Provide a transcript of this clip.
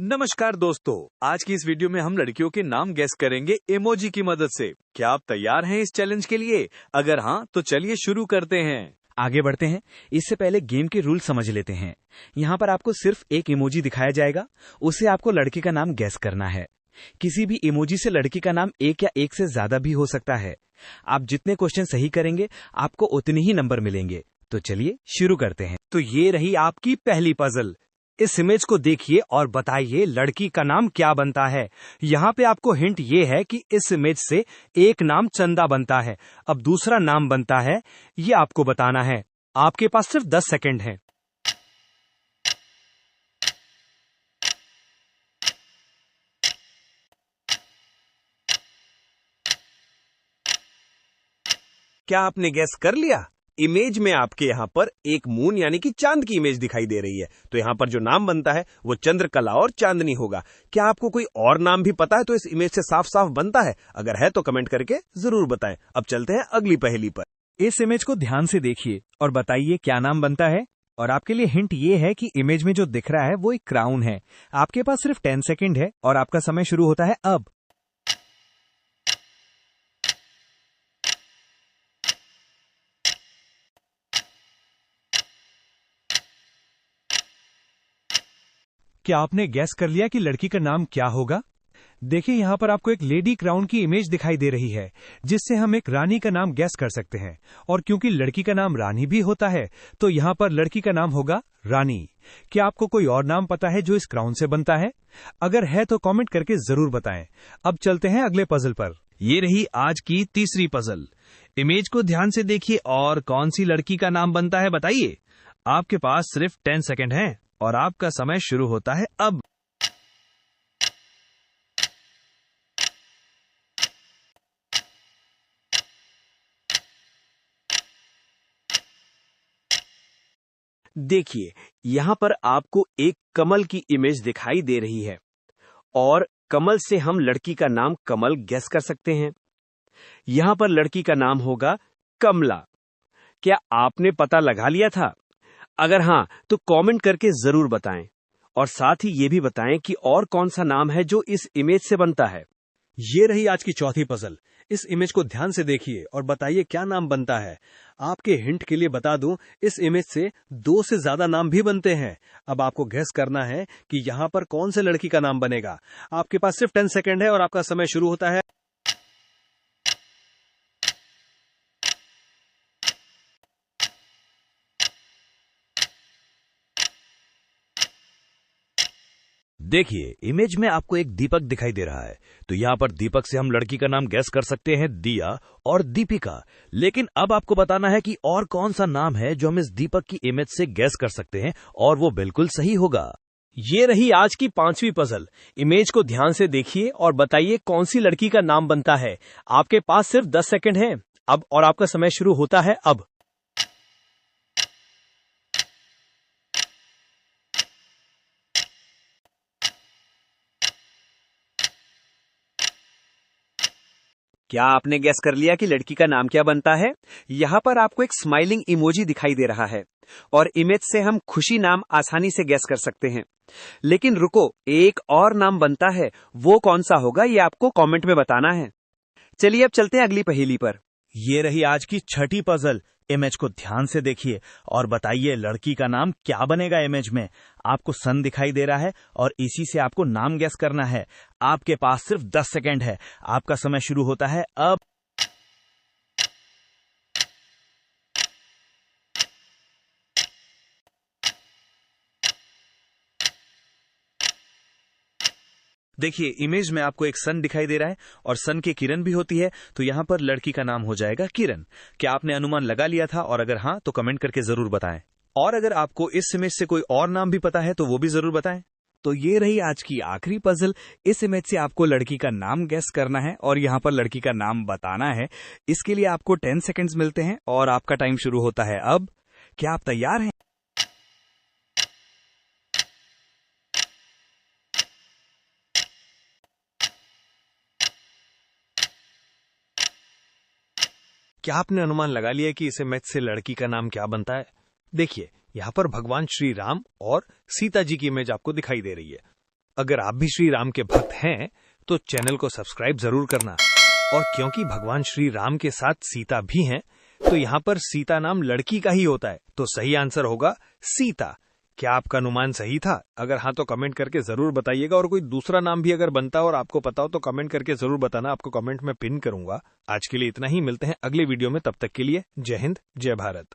नमस्कार दोस्तों, आज की इस वीडियो में हम लड़कियों के नाम गेस करेंगे इमोजी की मदद से। क्या आप तैयार हैं इस चैलेंज के लिए? अगर हाँ तो चलिए शुरू करते हैं। आगे बढ़ते हैं। इससे पहले गेम के रूल समझ लेते हैं। यहाँ पर आपको सिर्फ एक इमोजी दिखाया जाएगा, उससे आपको लड़की का नाम गेस करना है। किसी भी इमोजी से लड़की का नाम एक या एक से ज्यादा भी हो सकता है। आप जितने क्वेश्चन सही करेंगे आपको उतने ही नंबर मिलेंगे। तो चलिए शुरू करते हैं। तो ये रही आपकी पहली पजल। इस इमेज को देखिए और बताइए लड़की का नाम क्या बनता है। यहाँ पे आपको हिंट ये है कि इस इमेज से एक नाम चंदा बनता है। अब दूसरा नाम बनता है, ये आपको बताना है। आपके पास सिर्फ 10 सेकंड हैं। क्या आपने गैस कर लिया? इमेज में आपके यहाँ पर एक मून यानी कि चांद की इमेज दिखाई दे रही है, तो यहाँ पर जो नाम बनता है वो चंद्रकला और चांदनी होगा। क्या आपको कोई और नाम भी पता है तो इस इमेज से साफ साफ बनता है? अगर है तो कमेंट करके जरूर बताएं। अब चलते हैं अगली पहेली पर। इस इमेज को ध्यान से देखिए और बताइए क्या नाम बनता है। और आपके लिए हिंट ये है कि इमेज में जो दिख रहा है वो एक क्राउन है। आपके पास सिर्फ 10 सेकंड है और आपका समय शुरू होता है अब। क्या आपने गैस कर लिया कि लड़की का नाम क्या होगा? देखिए यहाँ पर आपको एक लेडी क्राउन की इमेज दिखाई दे रही है, जिससे हम एक रानी का नाम गैस कर सकते हैं। और क्योंकि लड़की का नाम रानी भी होता है, तो यहाँ पर लड़की का नाम होगा रानी। क्या आपको कोई और नाम पता है जो इस क्राउन से बनता है? अगर है तो कमेंट करके जरूर बताएं। अब चलते हैं अगले पजल पर। ये रही आज की तीसरी पजल। इमेज को ध्यान से देखिए और कौन सी लड़की का नाम बनता है बताइए। आपके पास सिर्फ 10 सेकंड हैं और आपका समय शुरू होता है अब। देखिए यहाँ पर आपको एक कमल की इमेज दिखाई दे रही है और कमल से हम लड़की का नाम कमल गैस कर सकते हैं। यहाँ पर लड़की का नाम होगा कमला। क्या आपने पता लगा लिया था? अगर हाँ तो कमेंट करके जरूर बताएं और साथ ही ये भी बताएं कि और कौन सा नाम है जो इस इमेज से बनता है। ये रही आज की चौथी पजल। इस इमेज को ध्यान से देखिए और बताइए क्या नाम बनता है। आपके हिंट के लिए बता दूं, इस इमेज से 2 से ज्यादा नाम भी बनते हैं। अब आपको गैस करना है कि यहाँ पर कौन से लड़की का नाम बनेगा। आपके पास सिर्फ 10 सेकंड है और आपका समय शुरू होता है। देखिए इमेज में आपको एक दीपक दिखाई दे रहा है, तो यहाँ पर दीपक से हम लड़की का नाम गैस कर सकते हैं दिया और दीपिका। लेकिन अब आपको बताना है कि और कौन सा नाम है जो हम इस दीपक की इमेज से गैस कर सकते हैं और वो बिल्कुल सही होगा। ये रही आज की 5वीं पजल। इमेज को ध्यान से देखिए और बताइए कौन सी लड़की का नाम बनता है। आपके पास सिर्फ 10 सेकंड हैं अब और आपका समय शुरू होता है अब। क्या आपने गैस कर लिया कि लड़की का नाम क्या बनता है? यहाँ पर आपको एक स्माइलिंग इमोजी दिखाई दे रहा है और इमेज से हम खुशी नाम आसानी से गैस कर सकते हैं। लेकिन रुको, एक और नाम बनता है, वो कौन सा होगा ये आपको कमेंट में बताना है। चलिए अब चलते हैं अगली पहेली पर। ये रही आज की छठी पजल। इमेज को ध्यान से देखिए और बताइए लड़की का नाम क्या बनेगा। इमेज में आपको सन दिखाई दे रहा है और इसी से आपको नाम गैस करना है। आपके पास सिर्फ 10 सेकंड है। आपका समय शुरू होता है अब। देखिए इमेज में आपको एक सन दिखाई दे रहा है और सन की किरण भी होती है, तो यहाँ पर लड़की का नाम हो जाएगा किरण। क्या आपने अनुमान लगा लिया था? और अगर हाँ तो कमेंट करके जरूर बताएं। और अगर आपको इस इमेज से कोई और नाम भी पता है तो वो भी जरूर बताएं। तो ये रही आज की आखिरी पजल। इस इमेज से आपको लड़की का नाम गैस करना है और यहाँ पर लड़की का नाम बताना है। इसके लिए आपको 10 सेकंड्स मिलते हैं और आपका टाइम शुरू होता है अब। क्या आप तैयार हैं? क्या आपने अनुमान लगा लिया कि इस इमेज से लड़की का नाम क्या बनता है? देखिए यहाँ पर भगवान श्री राम और सीता जी की इमेज आपको दिखाई दे रही है। अगर आप भी श्री राम के भक्त हैं तो चैनल को सब्सक्राइब जरूर करना। और क्योंकि भगवान श्री राम के साथ सीता भी हैं, तो यहाँ पर सीता नाम लड़की का ही होता है, तो सही आंसर होगा सीता। क्या आपका अनुमान सही था? अगर हाँ तो कमेंट करके जरूर बताइएगा, और कोई दूसरा नाम भी अगर बनता हो और आपको पता हो तो कमेंट करके जरूर बताना, आपको कमेंट में पिन करूंगा। आज के लिए इतना ही, मिलते हैं अगले वीडियो में, तब तक के लिए जय हिंद जय भारत।